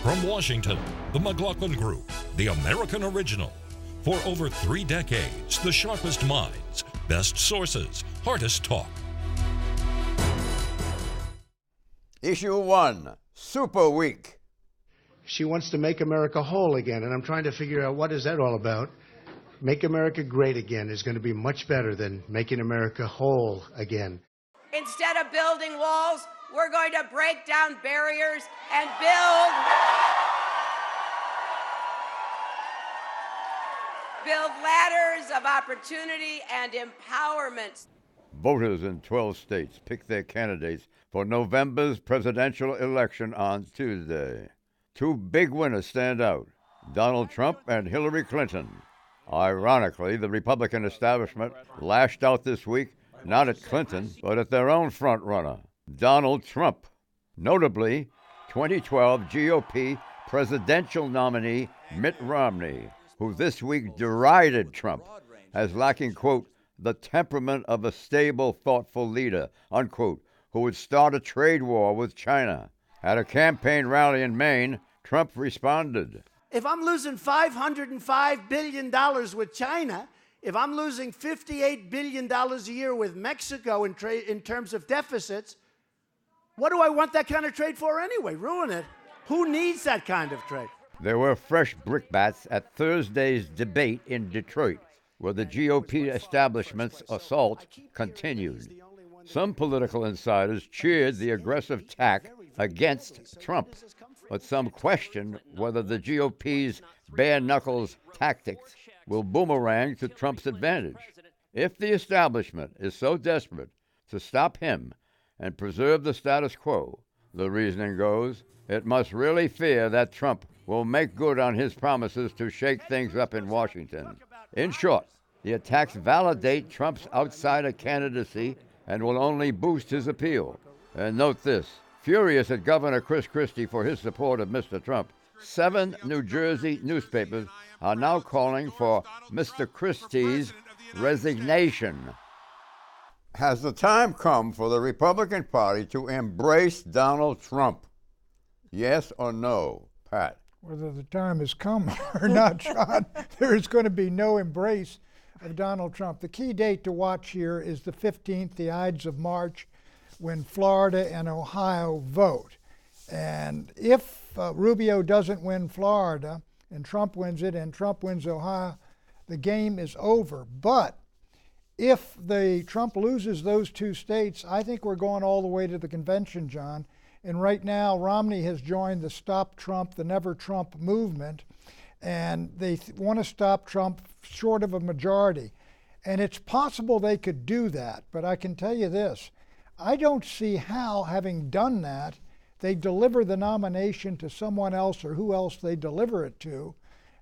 From Washington, the McLaughlin Group, the American original. For over 3 decades, the sharpest minds, best sources, hardest talk. Issue 1, Super Week. She wants to make America whole again, and I'm trying to figure out what is that all about. Make America great again is going to be much better than making America whole again. Instead of building walls, we're going to break down barriers and build ladders of opportunity and empowerment. Voters in 12 states pick their candidates for November's presidential election on Tuesday. 2 big winners stand out, Donald Trump and Hillary Clinton. Ironically, the Republican establishment lashed out this week, not at Clinton, but at their own frontrunner, Donald Trump. Notably, 2012 GOP presidential nominee Mitt Romney, who this week derided Trump as lacking, quote, the temperament of a stable, thoughtful leader, unquote, who would start a trade war with China. At a campaign rally in Maine, Trump responded. If I'm losing $505 billion with China, if I'm losing $58 billion a year with Mexico in terms of deficits, what do I want that kind of trade for anyway? Ruin it. Who needs that kind of trade? There were fresh brickbats at Thursday's debate in Detroit, where the GOP establishment's assault continued. Some political insiders cheered the aggressive tack against Trump, but some questioned whether the GOP's bare-knuckles tactics will boomerang to Trump's advantage. If the establishment is so desperate to stop him and preserve the status quo, the reasoning goes, it must really fear that Trump will make good on his promises to shake things up in Washington. In short, the attacks validate Trump's outsider candidacy and will only boost his appeal. And note this, furious at Governor Chris Christie for his support of Mr. Trump, 7 New Jersey newspapers are now calling for Mr. Christie's resignation. Has the time come for the Republican Party to embrace Donald Trump? Yes or no, Pat? Whether the time has come or not, John, there is going to be no embrace of Donald Trump. The key date to watch here is the 15th, the Ides of March, when Florida and Ohio vote. And if Rubio doesn't win Florida and Trump wins it and Trump wins Ohio, the game is over. But if Trump loses those 2 states, I think we're going all the way to the convention, John. And right now, Romney has joined the Stop Trump, the Never Trump movement, and they want to stop Trump short of a majority. And it's possible they could do that, but I can tell you this, I don't see how, having done that, they deliver the nomination to someone else or who else they deliver it to.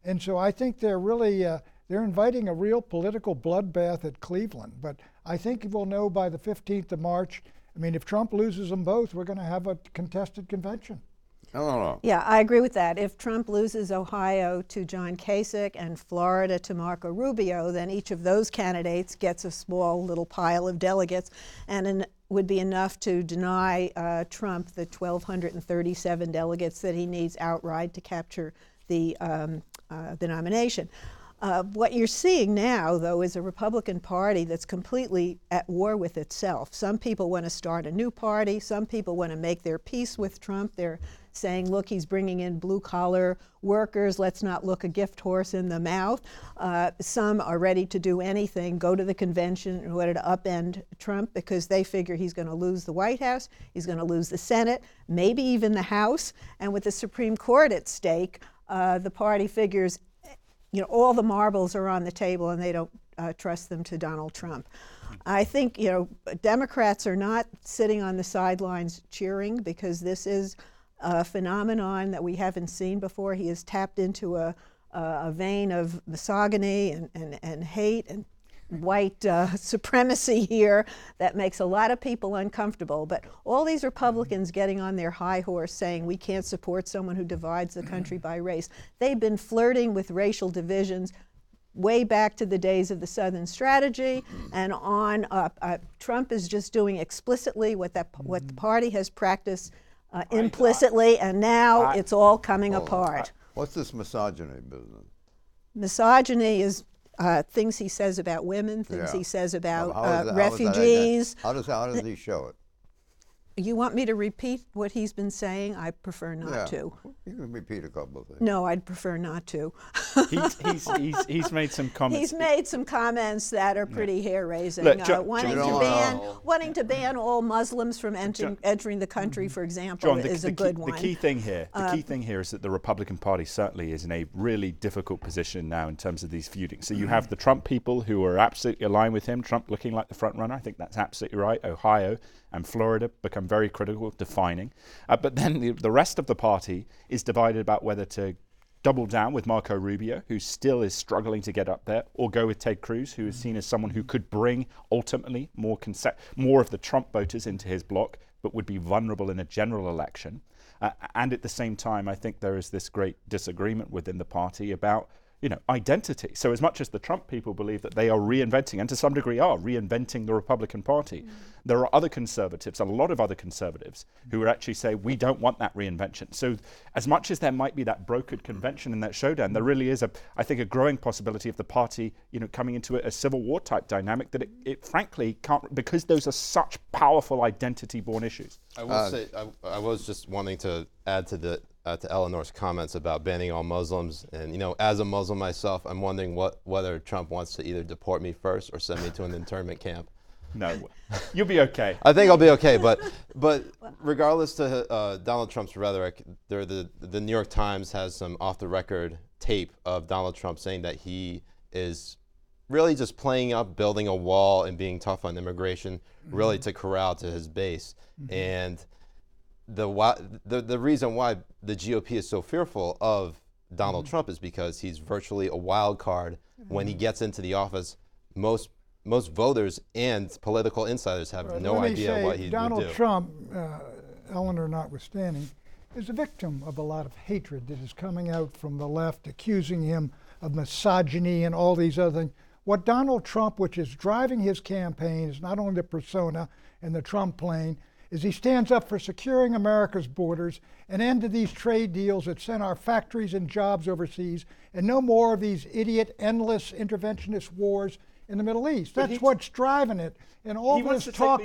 And so I think they're really, they're inviting a real political bloodbath at Cleveland. But I think we'll know by the 15th of March. I mean, if Trump loses them both, we're going to have a contested convention. Yeah, I agree with that. If Trump loses Ohio to John Kasich and Florida to Marco Rubio, then each of those candidates gets a small little pile of delegates and would be enough to deny Trump the 1,237 delegates that he needs outright to capture the nomination. What you're seeing now, though, is a Republican Party that's completely at war with itself. Some people want to start a new party. Some people want to make their peace with Trump. They're saying, look, he's bringing in blue-collar workers. Let's not look a gift horse in the mouth. Some are ready to do anything, go to the convention in order to upend Trump because they figure he's going to lose the White House, he's going to lose the Senate, maybe even the House. And with the Supreme Court at stake, the party figures all the marbles are on the table and they don't trust them to Donald Trump. I think, Democrats are not sitting on the sidelines cheering because this is a phenomenon that we haven't seen before. He has tapped into a vein of misogyny and hate and white supremacy here that makes a lot of people uncomfortable. But all these Republicans getting on their high horse saying we can't support someone who divides the country by race. They've been flirting with racial divisions way back to the days of the Southern Strategy and on up. Trump is just doing explicitly what the party has practiced implicitly, and now it's all coming apart. What's this misogyny business? Misogyny is things he says about women, things he says about refugees. How does he show it? You want me to repeat what he's been saying? I prefer not to. You can repeat a couple of things. No, I'd prefer not to. He's made some comments. He's made some comments that are pretty hair-raising. Look, wanting to ban all Muslims from entering the country, for example, is a good one. The key thing here is that the Republican Party certainly is in a really difficult position now in terms of these feuding. So you have the Trump people who are absolutely aligned with him, Trump looking like the front runner. I think that's absolutely right. Ohio and Florida become very critical, defining. But then the rest of the party is divided about whether to double down with Marco Rubio, who still is struggling to get up there, or go with Ted Cruz, who is seen as someone who could bring ultimately more of the Trump voters into his bloc, but would be vulnerable in a general election. And at the same time, I think there is this great disagreement within the party about identity. So as much as the Trump people believe that they are reinventing, and to some degree are reinventing the Republican Party, there are other conservatives, a lot of other conservatives, who would actually say, we don't want that reinvention. So as much as there might be that brokered convention in that showdown, there really is, I think, a growing possibility of the party coming into a civil war type dynamic that it frankly can't, because those are such powerful identity-born issues. I will say, I was just wanting to add to Eleanor's comments about banning all Muslims, and as a Muslim myself, I'm wondering whether Trump wants to either deport me first or send me to an internment camp. No, you'll be okay. I think I'll be okay, but regardless to Donald Trump's rhetoric, the New York Times has some off-the-record tape of Donald Trump saying that he is really just playing up, building a wall, and being tough on immigration, really to corral to his base. And the reason why the GOP is so fearful of Donald Trump is because he's virtually a wild card. When he gets into the office, most voters and political insiders have no idea what he would do. Donald Trump, Eleanor notwithstanding, is a victim of a lot of hatred that is coming out from the left, accusing him of misogyny and all these other things. What Donald Trump, which is driving his campaign, is not only the persona and the Trump plane, is he stands up for securing America's borders, an end to these trade deals that send our factories and jobs overseas, and no more of these idiot, endless interventionist wars in the Middle East. That's what's driving it. And all this talk,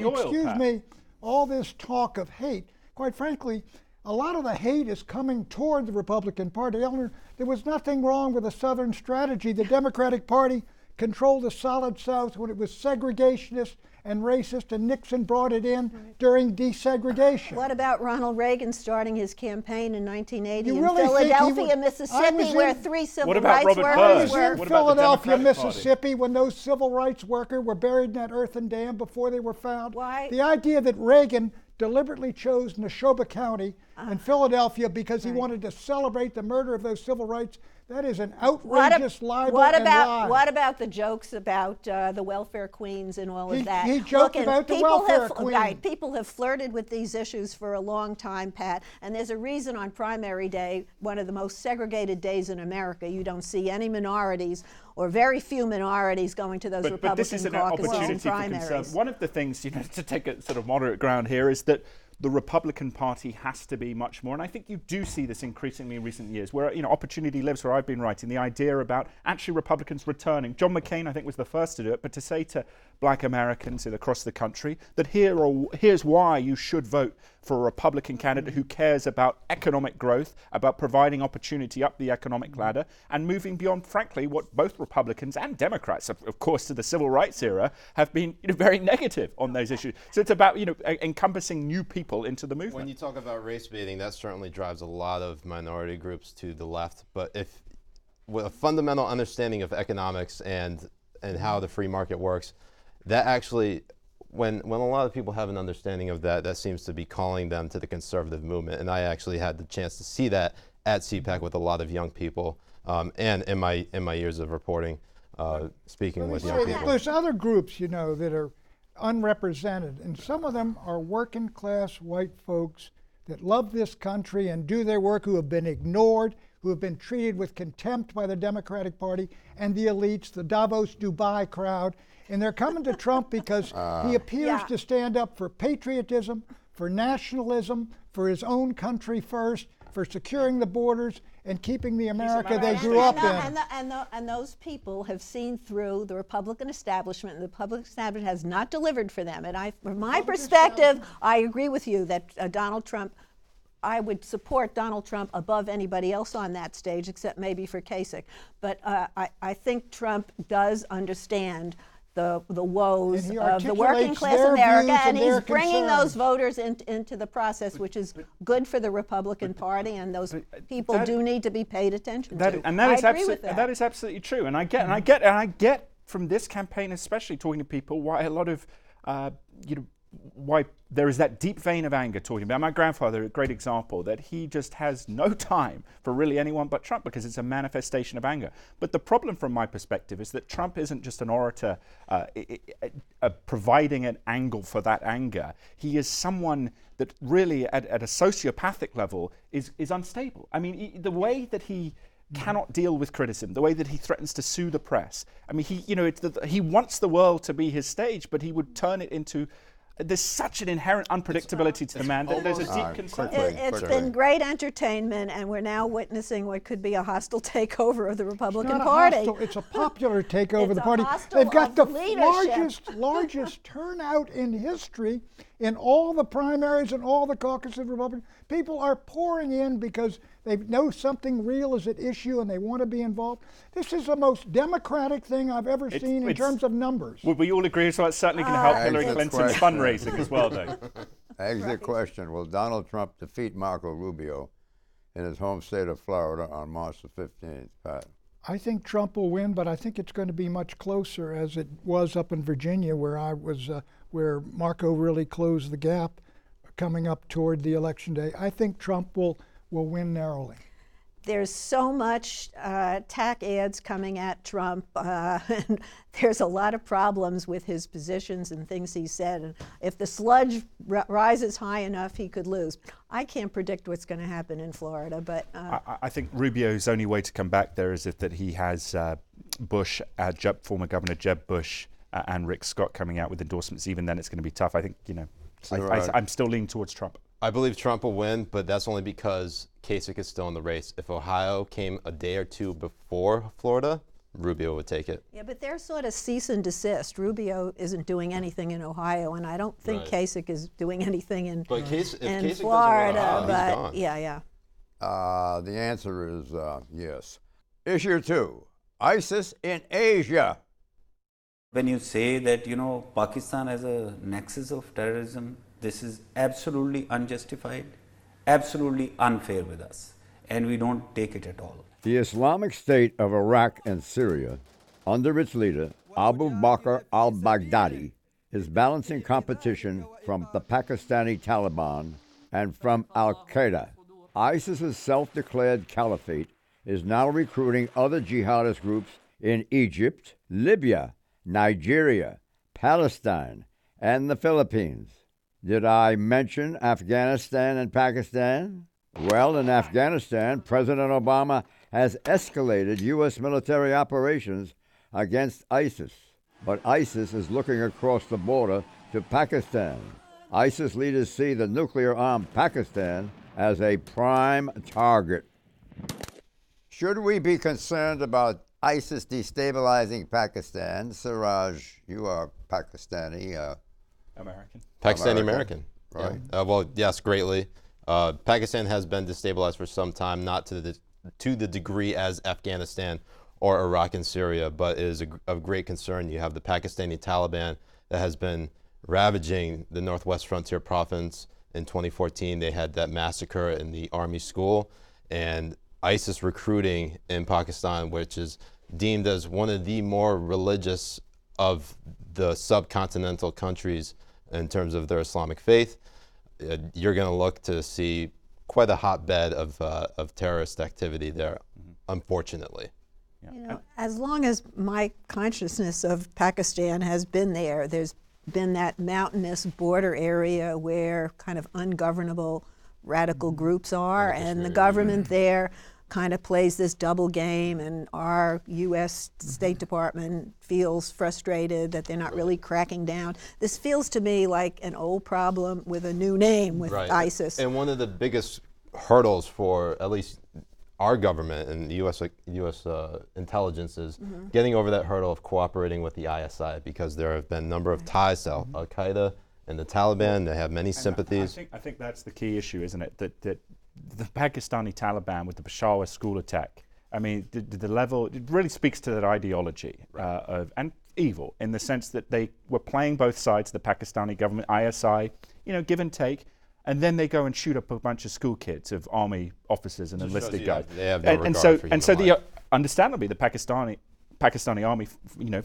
all this talk of hate, quite frankly, a lot of the hate is coming toward the Republican Party. Eleanor, there was nothing wrong with a Southern strategy. The Democratic Party controlled the Solid South when it was segregationist and racist, and Nixon brought it in during desegregation. What about Ronald Reagan starting his campaign in 1980 in Philadelphia, Mississippi, where 3 civil rights workers were? I was in Philadelphia, Mississippi, when those civil rights workers were buried in that earthen dam before they were found. Why? The idea that Reagan deliberately chose Neshoba County and Philadelphia because he wanted to celebrate the murder of those civil rights, that is an outrageous libel and lie. What about the jokes about the welfare queens and all of that? He joked about the welfare queen. Right, people have flirted with these issues for a long time, Pat, and there's a reason on primary day, one of the most segregated days in America, you don't see any minorities or very few minorities going to those Republican this is an caucuses opportunity and for primaries. concern. One of the things, to take a sort of moderate ground here, is that the Republican Party has to be much more, and I think you do see this increasingly in recent years, where Opportunity Lives, where I've been writing, the idea about actually Republicans returning. John McCain, I think, was the first to do it, but to say to black Americans across the country that here's why you should vote for a Republican candidate who cares about economic growth, about providing opportunity up the economic ladder, and moving beyond, frankly, what both Republicans and Democrats, of course, to the civil rights era, have been very negative on those issues. So it's about encompassing new people into the movement. When you talk about race baiting, that certainly drives a lot of minority groups to the left. But with a fundamental understanding of economics and how the free market works, that actually, when a lot of people have an understanding of that, that seems to be calling them to the conservative movement. And I actually had the chance to see that at CPAC with a lot of young people, and in my years of reporting, speaking with young people. There's other groups, that are unrepresented, and some of them are working class white folks that love this country and do their work, who have been ignored, who have been treated with contempt by the Democratic Party and the elites, the Davos Dubai crowd, and they're coming to Trump because he appears to stand up for patriotism, for nationalism, for his own country first, for securing the borders and keeping the America they grew up in. And those people have seen through the Republican establishment, and the Republican establishment has not delivered for them. And from my perspective, I agree with you that Donald Trump, I would support Donald Trump above anybody else on that stage, except maybe for Kasich. But I think Trump does understand the woes of the working class America, and he's bringing those voters into the process, which is good for the Republican Party, and those people do need to be paid attention to. And that is absolutely true. And I get from this campaign, especially talking to people, why a lot of why there is that deep vein of anger talking about. My grandfather, a great example, that he just has no time for really anyone but Trump because it's a manifestation of anger. But the problem from my perspective is that Trump isn't just an orator providing an angle for that anger. He is someone that really at a sociopathic level is unstable. I mean, the way that he cannot deal with criticism, the way that he threatens to sue the press. I mean, he wants the world to be his stage, but he would turn it into. There's such an inherent unpredictability to the man that there's a deep concern. It's been great entertainment, and we're now witnessing what could be a hostile takeover of the Republican Party. It's a popular takeover of the party. They've got the largest turnout in history in all the primaries and all the caucuses of Republicans. People are pouring in because they know something real is at issue and they want to be involved. This is the most democratic thing I've ever seen in terms of numbers. Well, we all agree, so it's certainly going to help Hillary Clinton's fundraising as well, though. Exit question. Will Donald Trump defeat Marco Rubio in his home state of Florida on March the 15th, Pat? I think Trump will win, but I think it's going to be much closer as it was up in Virginia where I was, where Marco really closed the gap coming up toward the election day. I think Trump will win narrowly. There's so much attack ads coming at Trump, and there's a lot of problems with his positions and things he said. And if the sludge rises high enough, he could lose. I can't predict what's going to happen in Florida, but I think Rubio's only way to come back there is that he has Bush, former Governor Jeb Bush, and Rick Scott coming out with endorsements. Even then, it's going to be tough. I think I'm still leaning towards Trump. I believe Trump will win, but that's only because Kasich is still in the race. If Ohio came a day or two before Florida, Rubio would take it. Yeah, but they're sort of cease and desist. Rubio isn't doing anything in Ohio, and I don't think Kasich is doing anything in Florida. But yeah. The answer is yes. Issue 2, ISIS in Asia. When you say that, Pakistan has a nexus of terrorism, this is absolutely unjustified, absolutely unfair with us, and we don't take it at all. The Islamic State of Iraq and Syria, under its leader, Abu Bakr al-Baghdadi, is balancing competition from the Pakistani Taliban and from al-Qaeda. ISIS's self-declared caliphate is now recruiting other jihadist groups in Egypt, Libya, Nigeria, Palestine, and the Philippines. Did I mention Afghanistan and Pakistan? Well, in Afghanistan, President Obama has escalated U.S. military operations against ISIS. But ISIS is looking across the border to Pakistan. ISIS leaders see the nuclear-armed Pakistan as a prime target. Should we be concerned about ISIS destabilizing Pakistan? Siraj, you are Pakistani. American. Pakistani American. Right. Yeah. Well, yes, greatly. Pakistan has been destabilized for some time, not to the degree as Afghanistan or Iraq and Syria, but it is of great concern. You have the Pakistani Taliban that has been ravaging the Northwest Frontier Province. In 2014, they had that massacre in the army school, and ISIS recruiting in Pakistan, which is deemed as one of the more religious of the subcontinental countries in terms of their Islamic faith. You're going to look to see quite a hotbed of terrorist activity there, unfortunately. Yeah. As long as my consciousness of Pakistan has been there, there's been that mountainous border area where kind of ungovernable radical groups are, and the government there kind of plays this double game, and our U.S. State Department feels frustrated that they're not really cracking down. This feels to me like an old problem with a new name with ISIS. And one of the biggest hurdles for at least our government and the U.S. Intelligence is getting over that hurdle of cooperating with the ISI, because there have been a number of ties to Al-Qaeda and the Taliban. They have many sympathies. I think that's the key issue, isn't it? That the Pakistani Taliban with the Peshawar school attack, I mean, the level, it really speaks to that ideology of, and evil, in the sense that they were playing both sides, the Pakistani government, ISI, give and take. And then they go and shoot up a bunch of school kids, of army officers and enlisted guys. They have no regard for human life. Understandably, the Pakistani army,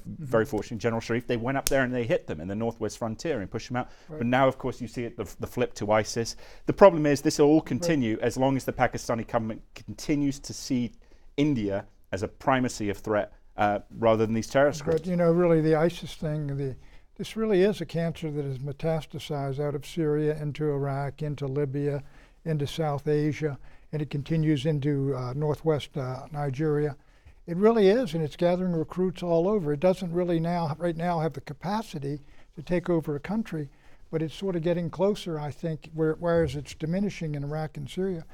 very fortunately, General Sharif, they went up there and they hit them in the northwest frontier and pushed them out. Right. But now, of course, you see it, the flip to ISIS. The problem is this will all continue as long as the Pakistani government continues to see India as a primacy of threat rather than these terrorist groups. But really, the ISIS thing, this really is a cancer that has metastasized out of Syria into Iraq, into Libya, into South Asia, and it continues into northwest Nigeria. It really is, and it's gathering recruits all over. It doesn't really right now have the capacity to take over a country, but it's sort of getting closer, I think, whereas it's diminishing in Iraq and Syria.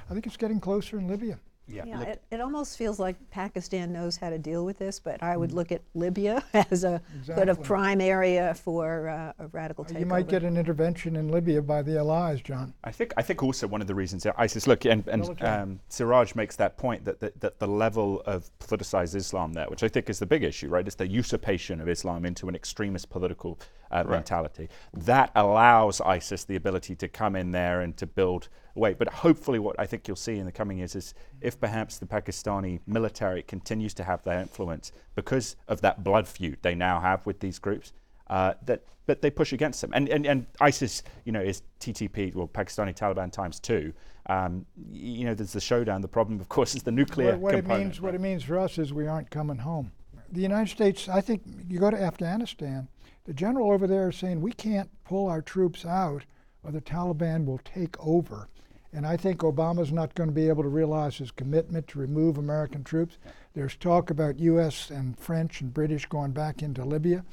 I think it's getting closer in Libya. Yeah, it almost feels like Pakistan knows how to deal with this, but I would look at Libya as a sort of prime area for a radical takeover. You might get an intervention in Libya by the allies, John. I think also one of the reasons that ISIS, look, and Siraj makes that point that the level of politicized Islam there, which I think is the big issue, right? It's the usurpation of Islam into an extremist political mentality. That allows ISIS the ability to come in there and to build weight. But hopefully what I think you'll see in the coming years is if perhaps the Pakistani military continues to have that influence because of that blood feud they now have with these groups, that they push against them. And ISIS, is TTP, or Pakistani Taliban times 2. There's the showdown. The problem, of course, is the nuclear component. What it means for us is we aren't coming home. The United States, I think, you go to Afghanistan, the general over there is saying we can't pull our troops out or the Taliban will take over. And I think Obama's not going to be able to realize his commitment to remove American troops. There's talk about U.S. and French and British going back into Libya.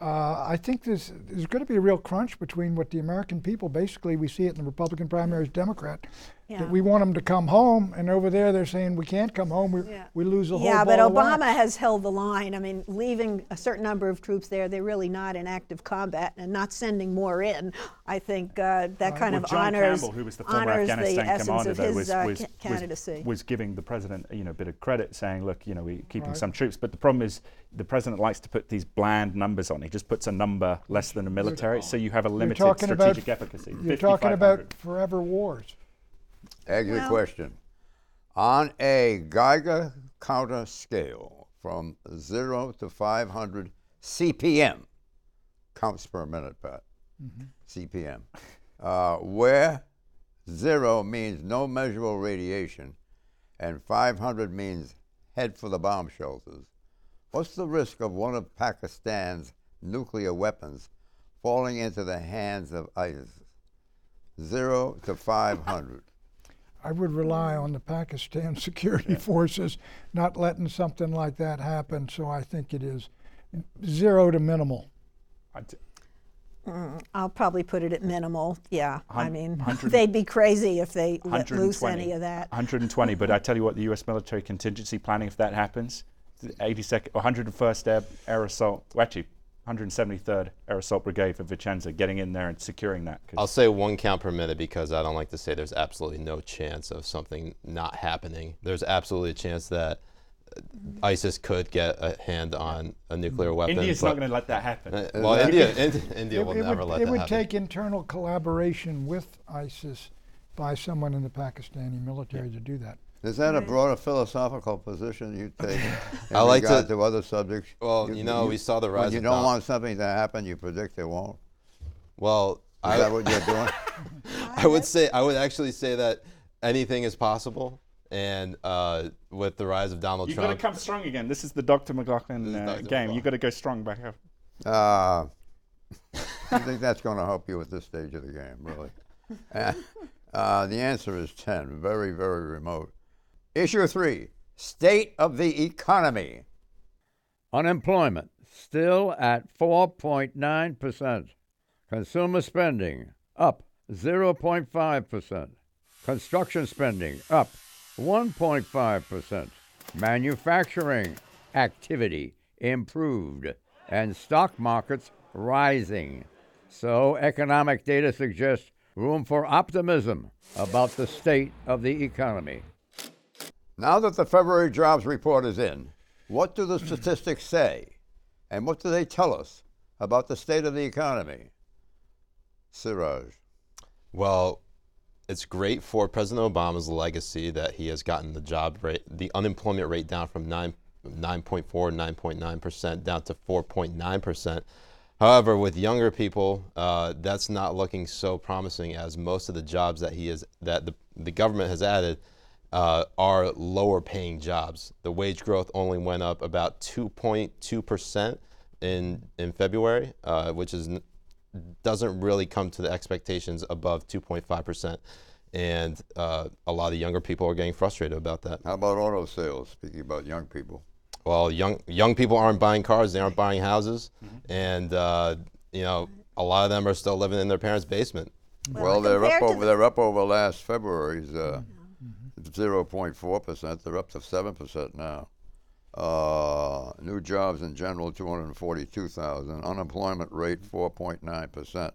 I think there's going to be a real crunch between what the American people, basically we see it in the Republican primaries, Democrat, that we want them to come home, and over there they're saying we can't come home, we lose a whole ball but of Obama wax. has held the line. I mean, leaving a certain number of troops there, they're really not in active combat, and not sending more in, I think that kind of John honors, Campbell, who was the former honors Afghanistan the essence commander, of his candidacy. was giving the president a bit of credit, saying, look, we're keeping some troops. But the problem is the president likes to put these bland numbers on. He just puts a number less than a military, so you have a limited strategic efficacy. You're talking about forever wars. Ask you a question. On a Geiger counter scale from 0 to 500 CPM, counts per minute, Pat, CPM, where 0 means no measurable radiation and 500 means head for the bomb shelters, what's the risk of one of Pakistan's nuclear weapons falling into the hands of ISIS? 0 to 500. I would rely on the Pakistan security forces not letting something like that happen, so I think it is 0 to minimal. I'll probably put it at minimal, I mean, they'd be crazy if they let loose any of that. 120, but I tell you what, the U.S. military contingency planning, if that happens, the 101st Air Assault, well, actually 173rd Air Assault Brigade for Vicenza getting in there and securing that. I'll say 1 count per minute because I don't like to say there's absolutely no chance of something not happening. There's absolutely a chance that ISIS could get a hand on a nuclear weapon. India's not going to let that happen. India will never let that happen. It would take internal collaboration with ISIS by someone in the Pakistani military to do that. Is that a broader philosophical position you take in I like regard to other subjects? Well, we saw the rise when you of don't want something to happen, you predict it won't? Well, is that what you're doing? I would actually say that anything is possible. And with the rise of Donald Trump, you've got to come strong again. This is the Dr. McLaughlin game. You've got to go strong back up. I think that's going to help you at this stage of the game, really. The answer is 10, very, very remote. Issue 3, State of the Economy. Unemployment still at 4.9%. Consumer spending up 0.5%. Construction spending up 1.5%. Manufacturing activity improved. And stock markets rising. So economic data suggests room for optimism about the state of the economy. Now that the February jobs report is in, what do the statistics say? And what do they tell us about the state of the economy? Siraj. Well, it's great for President Obama's legacy that he has gotten the unemployment rate down from 9.4, 9.9% down to 4.9%. However, with younger people, that's not looking so promising, as most of the jobs that the government has added are lower paying jobs. The wage growth only went up about 2.2% in February, which doesn't really come to the expectations above 2.5%. And a lot of younger people are getting frustrated about that. How about auto sales, speaking about young people? Well, young people aren't buying cars, they aren't buying houses, and a lot of them are still living in their parents' basement. Well, they're up over last February's 0.4%. They're up to 7% now. New jobs in general, 242,000. Unemployment rate, 4.9%.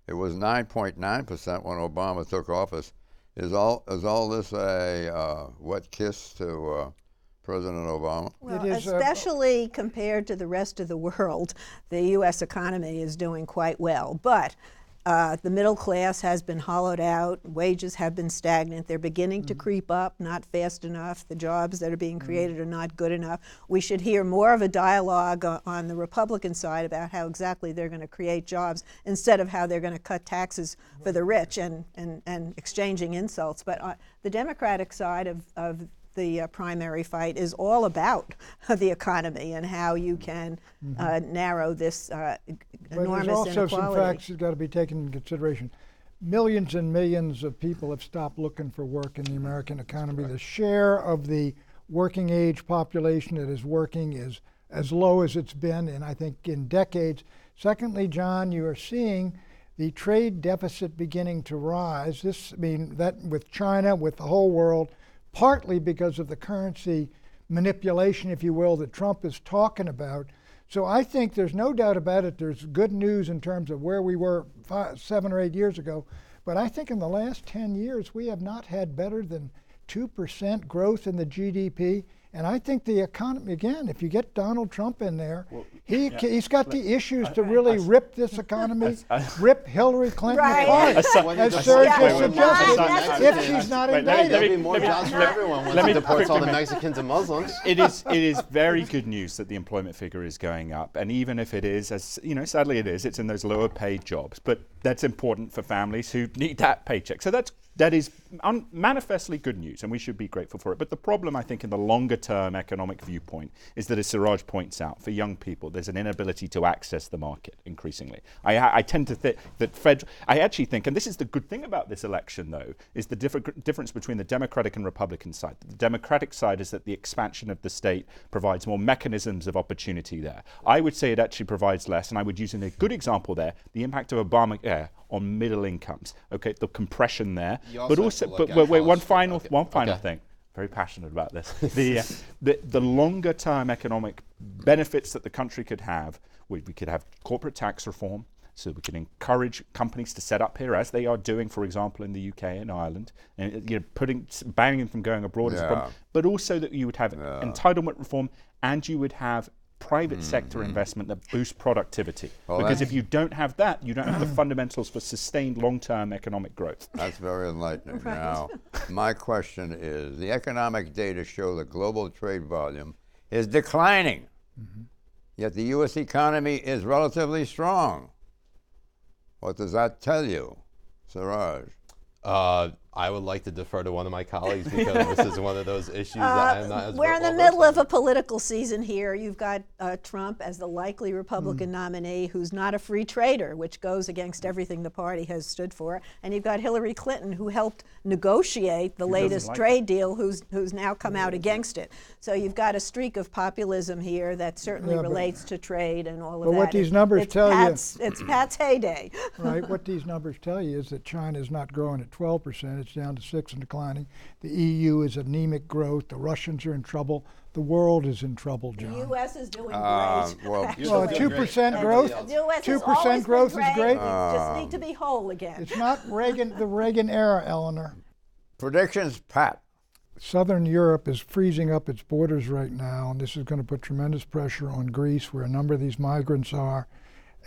It was 9.9% when Obama took office. Is all this a wet kiss to President Obama? Well, especially compared to the rest of the world, the U.S. economy is doing quite well. But the middle class has been hollowed out. Wages have been stagnant. They're beginning to creep up, not fast enough. The jobs that are being created are not good enough. We should hear more of a dialogue on the Republican side about how exactly they're going to create jobs instead of how they're going to cut taxes for the rich and exchanging insults. But the Democratic side of the primary fight is all about the economy and how you can narrow this enormous inequality. There's also some facts that got to be taken into consideration. Millions and millions of people have stopped looking for work in the American economy. The share of the working age population that is working is as low as it's been in, I think, in decades. Secondly, John, you are seeing the trade deficit beginning to rise. That with China, with the whole world, partly because of the currency manipulation, if you will, that Trump is talking about. So I think there's no doubt about it. There's good news in terms of where we were 7 or 8 years ago. But I think in the last 10 years, we have not had better than 2% growth in the GDP. And I think the economy, again, if you get Donald Trump in there, he's got the issues to really rip this economy, rip Hillary Clinton apart, as Serge has suggested, if she's not indicted. There'll be more jobs for everyone once he deports all the Mexicans and Muslims. It is very good news that the employment figure is going up, and even if it is, as you know, sadly it is, it's in those lower paid jobs, but that's important for families who need that paycheck. So that is manifestly good news, and we should be grateful for it. But the problem, I think, in the longer-term economic viewpoint is that, as Siraj points out, for young people, there's an inability to access the market increasingly. I tend to think that I actually think, and this is the good thing about this election, though, is the difference between the Democratic and Republican side. The Democratic side is that the expansion of the state provides more mechanisms of opportunity there. I would say it actually provides less, and I would use in a good example there the impact of Obamacare on middle incomes. Okay, the compression there, but also, wait, one final thing. Very passionate about this. The longer term economic benefits that the country could have, we could have corporate tax reform, so we can encourage companies to set up here, as they are doing, for example, in the UK and Ireland, and banning them from going abroad is a problem. But also that you would have entitlement reform, and you would have private sector investment that boosts productivity. Because if you don't have that, you don't have the fundamentals for sustained long-term economic growth. That's very enlightening. Now, my question is, the economic data show that global trade volume is declining, yet the U.S. economy is relatively strong. What does that tell you, Siraj? I would like to defer to one of my colleagues because this is one of those issues that I am not as We're in the middle of a political season here. You've got Trump as the likely Republican nominee who's not a free trader, which goes against everything the party has stood for. And you've got Hillary Clinton, who helped negotiate the latest trade deal, who's now come out against it. So you've got a streak of populism here that certainly relates to trade and all of that. But what these numbers tell you... It's Pat's heyday. Right. What these numbers tell you is that China is not growing at 12%. It's down to 6% and declining. The EU is anemic growth. The Russians are in trouble. The world is in trouble, John. The U.S. is doing great. Well, 2% growth. 2% growth is great. We just need to be whole again. It's not the Reagan era, Eleanor. predictions, Pat. Southern Europe is freezing up its borders right now, and this is going to put tremendous pressure on Greece, where a number of these migrants are.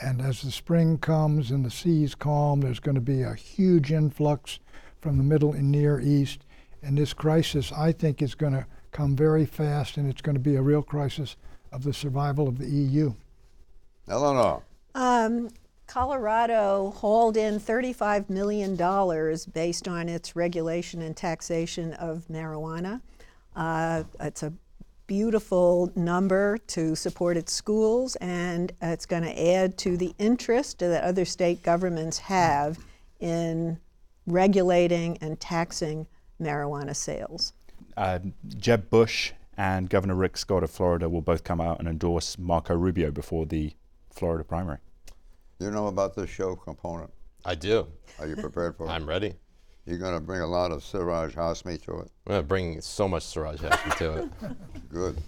And as the spring comes and the seas calm, there's going to be a huge influx from the Middle and Near East. And this crisis, I think, is going to come very fast, and it's going to be a real crisis of the survival of the EU. Eleanor. Colorado hauled in $35 million based on its regulation and taxation of marijuana. It's a beautiful number to support its schools, and it's going to add to the interest that other state governments have in regulating and taxing marijuana sales. Jeb Bush and Governor Rick Scott of Florida will both come out and endorse Marco Rubio before the Florida primary. You know about this show component? I do. Are you prepared for it? I'm ready. You're going to bring a lot of Siraj Hasmi to it? I'm going to bring so much Siraj Hasmi to it. Good.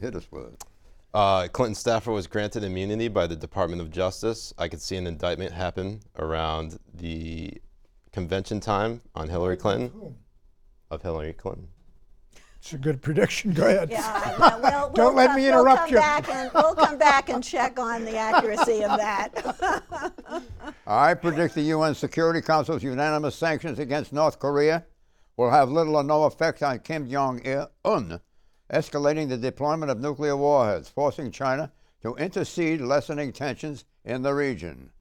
Hit us with it. Clinton staffer was granted immunity by the Department of Justice. I could see an indictment happen around the convention time on Hillary Clinton. Of Hillary Clinton. It's a good prediction. Go ahead. Yeah, Don't let me interrupt you. We'll come back and check on the accuracy of that. I predict the UN Security Council's unanimous sanctions against North Korea will have little or no effect on Kim Jong-un, escalating the deployment of nuclear warheads, forcing China to intercede, lessening tensions in the region.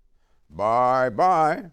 Bye-bye.